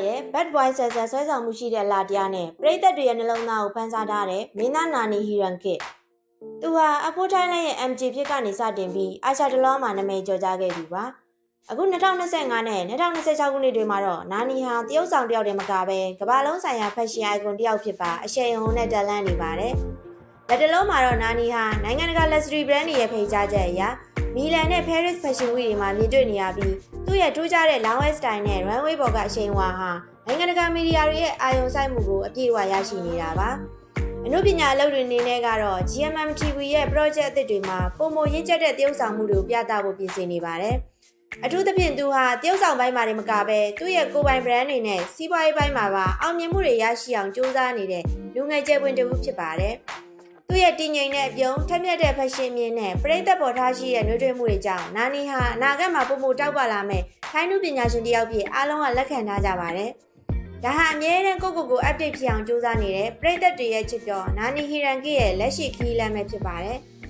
ရဲ့ Bad Boy ဆယ်ဆွဲဆောင်မှုရှိတဲ့လာတရားနဲ့ပရိသတ်တွေရဲ့နှလုံးသားကိုဖန်ဆားထားတဲ့မင်းသားနာနီဟီရန်ကစ်သူဟာအဖိုးထိုင်းလိုက်ရဲ့ MJ ဖြစ်ကနေစတင်ပြီးအာရှတလောမှာနာမည်ကျော်ကြားခဲ့သူပါအခု2025နဲ့2026ခုနှစ်တွေမှာတော့နာနီဟာတရုတ်ဆောင်တယောက်တည်းမကပဲကမ္ဘာလုံးဆိုင်ရာဖက်ရှင်အိုင်ကွန်တယောက်ဖြစ်ပါအရှိန်အဟုန်နဲ့တက်လှမ်းနေပါတယ်လက်တလုံးမှာတော့နာနီဟာနိုင်ငံတကာ luxury brand တွေရဲ့ဖိတ်ကြားချက်အရမီလန်နဲ့ Paris Fashion Week တွေမှာမြင်တွေ့နေရပြီးသူ့ရဲ့ထူးခြားတဲ့ lounge style နဲ့ runway ပေါ်ကအရှိန်အဝါဟာနိုင်ငံတကာမီဒီယာတွေရဲ့အာရုံစိုက်မှုကိုအပြည့်အဝရရှိနေတာပါအနုပညာအလုပ်တွေအနေနဲ့ကတော့ GMM TV ရဲ့ project အသစ်တွေမှာပုံမရင့်ကျက်တဲ့တရုပ်ဆောင်မှုတွေကိုပြသဖို့ပြင်ဆင်နေပါတယ်အထူးသဖြင့်သူဟာတရုပ်ဆောင်ပိုင်းမှာတွေမကပဲသူ့ရဲ့ကိုယ်ပိုင် brand တွေနဲ့စီးပွားရေးပိုင်းမှာပါအောင်မြင်မှုတွေရရှိအောင်ကြိုးစားနေတဲ့လူငယ်ကျယ်ပွင့်တစ်ဦးဖြစ်ပါတယ်သူ့ရဲ့တည်ငြိမ်တဲ့အပြုံးထက်မြက်တဲ့ဖက်ရှင်မြင်နဲ့ပရိသတ်ပေါ်ထားရှိတဲ့နှွေးထွေးမှုတွေကြောင့်နာနီဟာအနာဂတ်မှာပုံမတောက်ပါလာမဲ့ထိုင်းနုပညာရှင်တစ်ယောက်ဖြစ်အားလုံးကလက်ခံထားကြပါတယ်။ဒါဟာအမြဲတမ်းကို update ဖြစ်အောင်ကြိုးစားနေတဲ့ပရိသတ်တွေရဲ့ချစ်တော်နာနီဟီရန်ကစ်ရဲ့လက်ရှိခီးလမ်းပဲဖြစ်ပါတယ်။